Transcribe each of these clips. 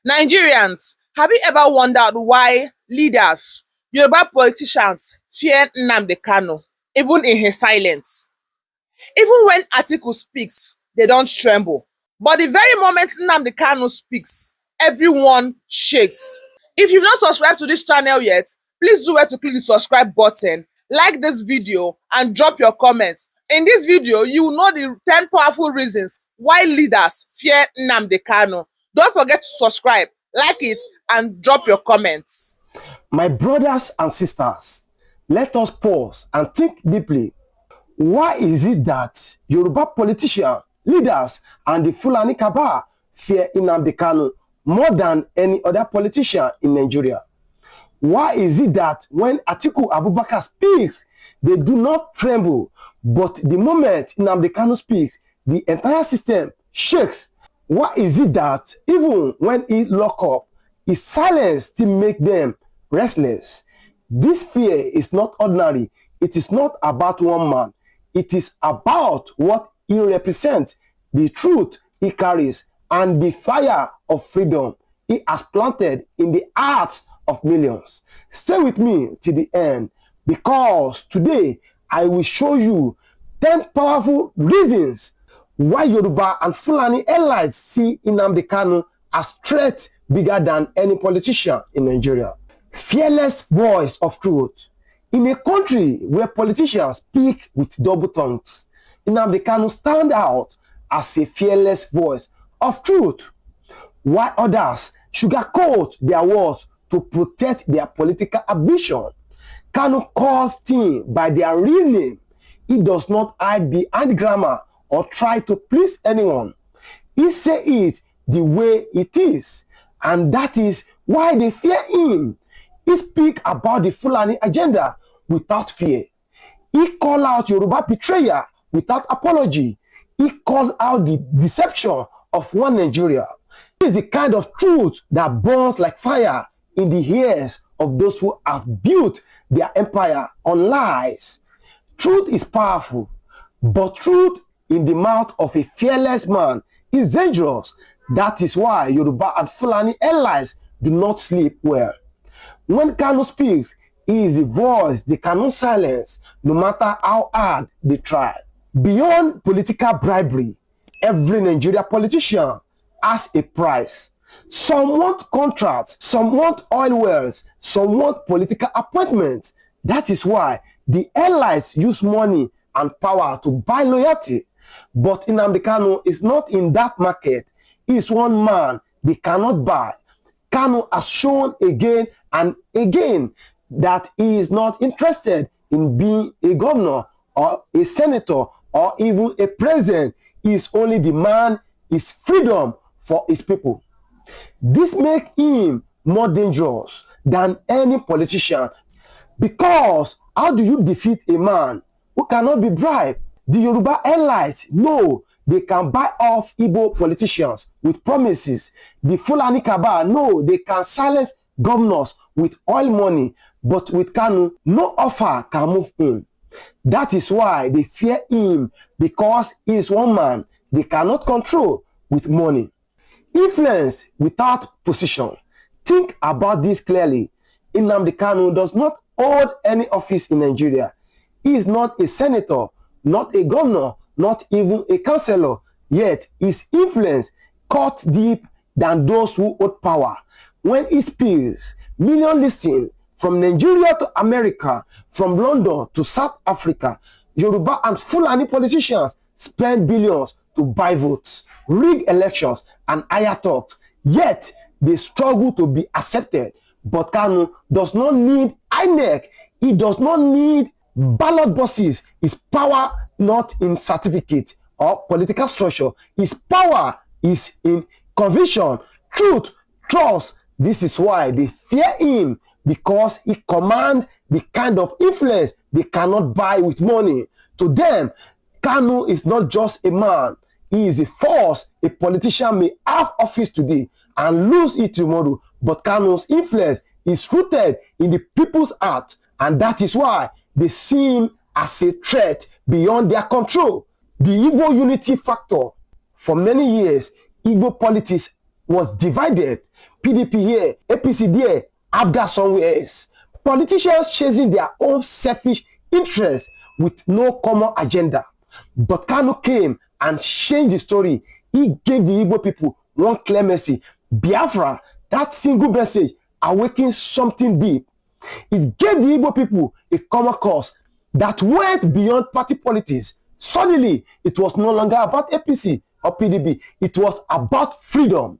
Nigerians, have you ever wondered why leaders, Yoruba politicians fear Nnamdi Kanu, even in his silence? Even when Atiku speaks, they don't tremble. But the very moment Nnamdi Kanu speaks, everyone shakes. If you've not subscribed to this channel yet, please do well to click the subscribe button, like this video, and drop your comments. In this video, you will know the 10 powerful reasons why leaders fear Nnamdi Kanu. Don't forget to subscribe, like it, and drop your comments. My brothers and sisters, let us pause and think deeply. Why is it that Yoruba politicians, leaders, and the Fulani cabal fear Nnamdi Kanu more than any other politician in Nigeria? Why is it that when Atiku Abubakar speaks, they do not tremble, but the moment Nnamdi Kanu speaks, the entire system shakes? Why is it that even when he lock up, his silence still make them restless? This fear is not ordinary. It is not about one man. It is about what he represents, the truth he carries, and the fire of freedom he has planted in the hearts of millions. Stay with me till the end, because today I will show you 10 powerful reasons why Yoruba and Fulani elites see Nnamdi Kanu as threat bigger than any politician in Nigeria. Fearless voice of truth. In a country where politicians speak with double tongues, Nnamdi Kanu stand out as a fearless voice of truth. While others sugarcoat their words to protect their political ambition, Kanu calls things by their real name. He does not hide behind grammar or try to please anyone. He says it the way it is, and that is why they fear him. He speaks about the Fulani agenda without fear. He calls out Yoruba betrayal without apology. He calls out the deception of one Nigeria. This is the kind of truth that burns like fire in the ears of those who have built their empire on lies. Truth is powerful, but truth in the mouth of a fearless man is dangerous. That is why Yoruba and Fulani allies do not sleep well. When Kanu speaks, he is the voice they cannot silence, no matter how hard they try. Beyond political bribery, every Nigeria politician has a price. Some want contracts, some want oil wells, some want political appointments. That is why the allies use money and power to buy loyalty. But Nnamdi Kanu is not in that market. He is one man they cannot buy. Kanu has shown again and again that he is not interested in being a governor or a senator or even a president. He is only the man, his freedom for his people. This makes him more dangerous than any politician, because how do you defeat a man who cannot be bribed? The Yoruba elites know they can buy off Igbo politicians with promises. The Fulani cabal know they can silence governors with oil money, but with Kanu, no offer can move him. That is why they fear him, because he is one man they cannot control with money. Influence without position. Think about this clearly. Nnamdi Kanu does not hold any office in Nigeria. He is not a senator, not a governor, not even a councillor. Yet his influence cuts deep than those who hold power. When he speaks, millions listen from Nigeria to America, from London to South Africa. Yoruba and Fulani politicians spend billions to buy votes, rig elections, and hire talks. Yet they struggle to be accepted. But Kanu does not need INEC. He does not need ballot boxes. His power not in certificate or political structure. His power is in conviction, truth, trust. This is why they fear him, because he commands the kind of influence they cannot buy with money. To them, Kanu is not just a man. He is a force. A politician may have office today and lose it tomorrow, but Kanu's influence is rooted in the people's heart, and that is why they see him as a threat beyond their control. The Igbo unity factor. For many years, Igbo politics was divided. PDP here, APC there, ABGA somewhere else. Politicians chasing their own selfish interests with no common agenda. But Kanu came and changed the story. He gave the Igbo people one clear message. Biafra, that single message awakened something deep. It gave the Igbo people a common cause that went beyond party politics. Suddenly, it was no longer about APC or PDP. It was about freedom.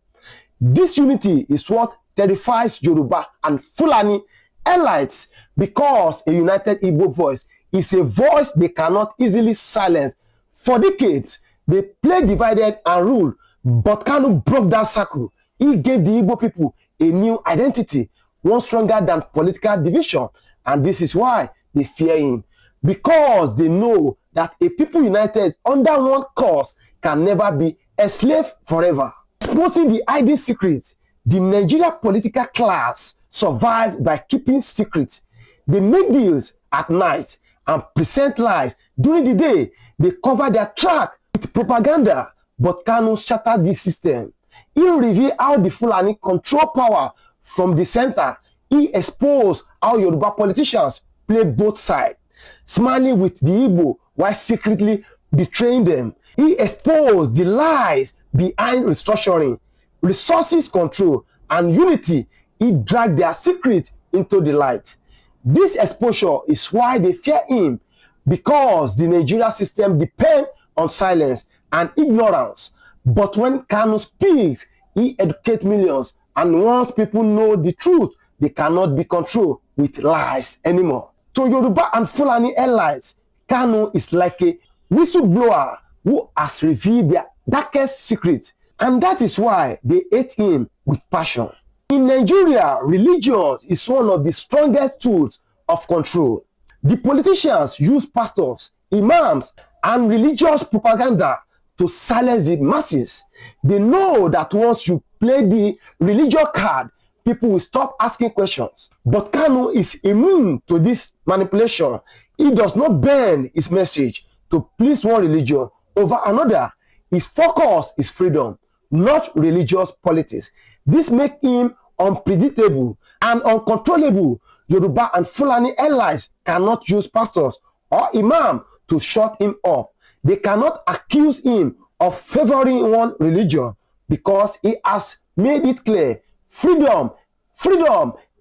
This unity is what terrifies Yoruba and Fulani elites, because a united Igbo voice is a voice they cannot easily silence. For decades, they played divided and ruled, but Kanu broke that circle. He gave the Igbo people a new identity, one stronger than political division, and this is why they fear him, because they know that a people united under one cause can never be enslaved forever. Exposing the ID secret, the Nigeria political class survived by keeping secrets. They make deals at night and present lies during the day. They cover their track with propaganda, but Kanu shattered this system. He revealed how the Fulani control power from the center. He exposed how Yoruba politicians play both sides, smiling with the Igbo while secretly betraying them. He exposed the lies behind restructuring, resources control, and unity. He dragged their secret into the light. This exposure is why they fear him, because the Nigeria system depends on silence and ignorance. But when Kanu speaks, he educates millions, and once people know the truth, they cannot be controlled with lies anymore. To Yoruba and Fulani allies, Kanu is like a whistleblower who has revealed their darkest secret, and that is why they hate him with passion. In Nigeria, religion is one of the strongest tools of control. The politicians use pastors, imams, and religious propaganda to silence the masses. They know that once you play the religious card, people will stop asking questions. But Kanu is immune to this manipulation. He does not bend his message to please one religion over another. His focus is freedom, not religious politics. This makes him unpredictable and uncontrollable. Yoruba and Fulani allies cannot use pastors or imam to shut him up. They cannot accuse him of favoring one religion, because he has made it clear freedom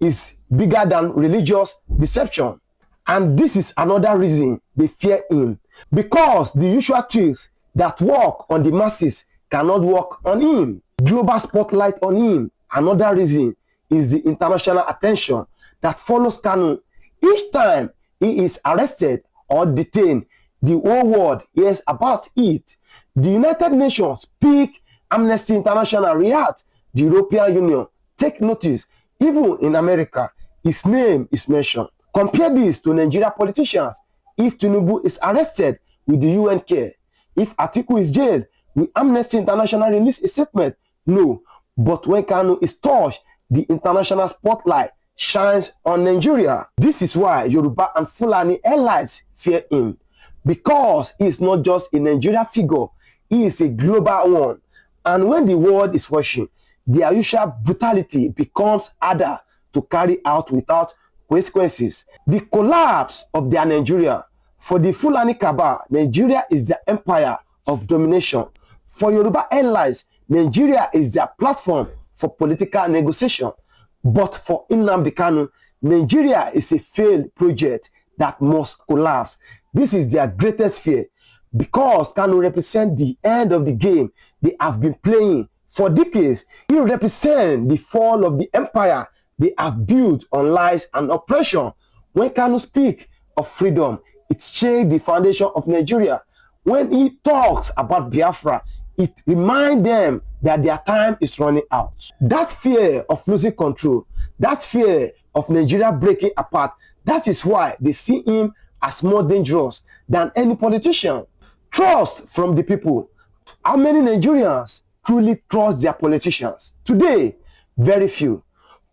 is bigger than religious deception. And this is another reason they fear him, because the usual tricks that work on the masses cannot work on him. Global spotlight on him. Another reason is the international attention that follows Kanu. Each time he is arrested or detained, the whole world hears about it. The United Nations speak, Amnesty International react, the European Union take notice. Even in America, his name is mentioned. Compare this to Nigeria politicians. If Tinubu is arrested, will the UN care? If Atiku is jailed, will Amnesty International release a statement? No. But when Kanu is touched, the international spotlight shines on Nigeria. This is why Yoruba and Fulani allies fear him, because he is not just a Nigeria figure, he is a global one. And when the world is watching, their usual brutality becomes harder to carry out without consequences. The collapse of their Nigeria. For the Fulani Cabal, Nigeria is the empire of domination. For Yoruba allies, Nigeria is their platform for political negotiation. But for Nnamdi Kanu, Nigeria is a failed project that must collapse. This is their greatest fear, because Kanu represents the end of the game they have been playing for decades. He represents the fall of the empire they have built on lies and oppression. When Kanu speaks of freedom, it shakes the foundation of Nigeria. When he talks about Biafra, it reminds them that their time is running out. That fear of losing control, that fear of Nigeria breaking apart, that is why they see him as more dangerous than any politician. Trust from the people. How many Nigerians truly trust their politicians? Today, very few.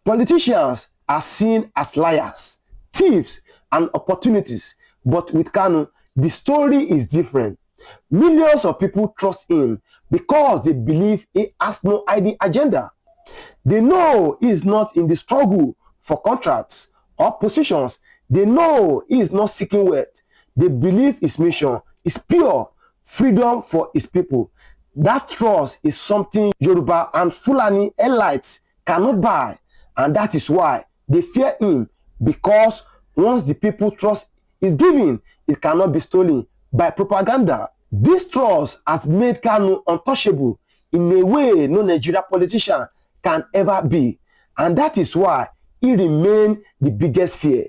Politicians are seen as liars, thieves, and opportunities. But with Kanu, the story is different. Millions of people trust him because they believe he has no hidden agenda. They know he is not in the struggle for contracts or positions. They know he is not seeking wealth. They believe his mission is pure freedom for his people. That trust is something Yoruba and Fulani elites cannot buy, and that is why they fear him, because once the people trust is given, it cannot be stolen by propaganda. This trust has made Kanu untouchable in a way no Nigeria politician can ever be, and that is why he remains the biggest fear.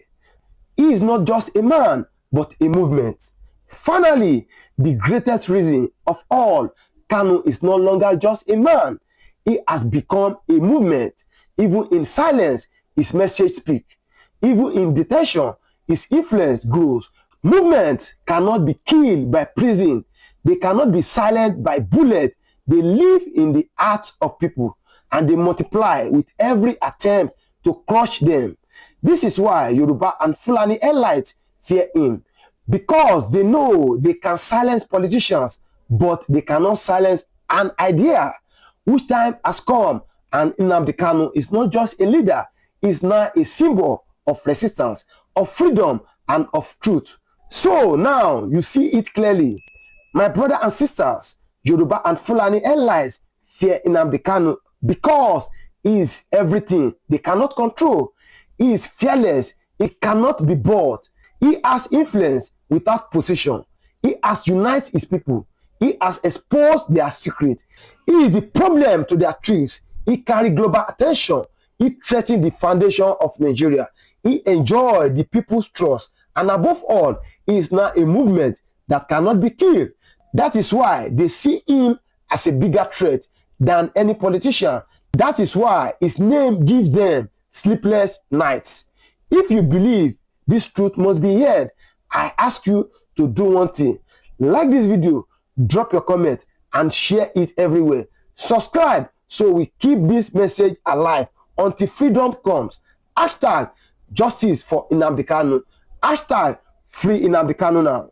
He is not just a man, but a movement. Finally, the greatest reason of all, Kanu is no longer just a man. He has become a movement. Even in silence, his message speaks. Even in detention, his influence grows. Movements cannot be killed by prison. They cannot be silenced by bullets. They live in the hearts of people, and they multiply with every attempt to crush them. This is why Yoruba and Fulani elites fear him, because they know they can silence politicians, but they cannot silence an idea. Which time has come, and Nnamdi Kanu is not just a leader, he is now a symbol of resistance, of freedom, and of truth. So now you see it clearly. My brothers and sisters, Yoruba and Fulani elites fear Nnamdi Kanu because he is everything they cannot control. He is fearless. He cannot be bought. He has influence without position. He has united his people. He has exposed their secret. He is the problem to their truths. He carries global attention. He threatens the foundation of Nigeria. He enjoys the people's trust. And above all, he is now a movement that cannot be killed. That is why they see him as a bigger threat than any politician. That is why his name gives them sleepless nights. If you believe this truth must be heard, I ask you to do one thing. Like this video, drop your comment, and share it everywhere. Subscribe so we keep this message alive until freedom comes. Hashtag justice for Nnamdi Kanu. Hashtag free Nnamdi Kanu now.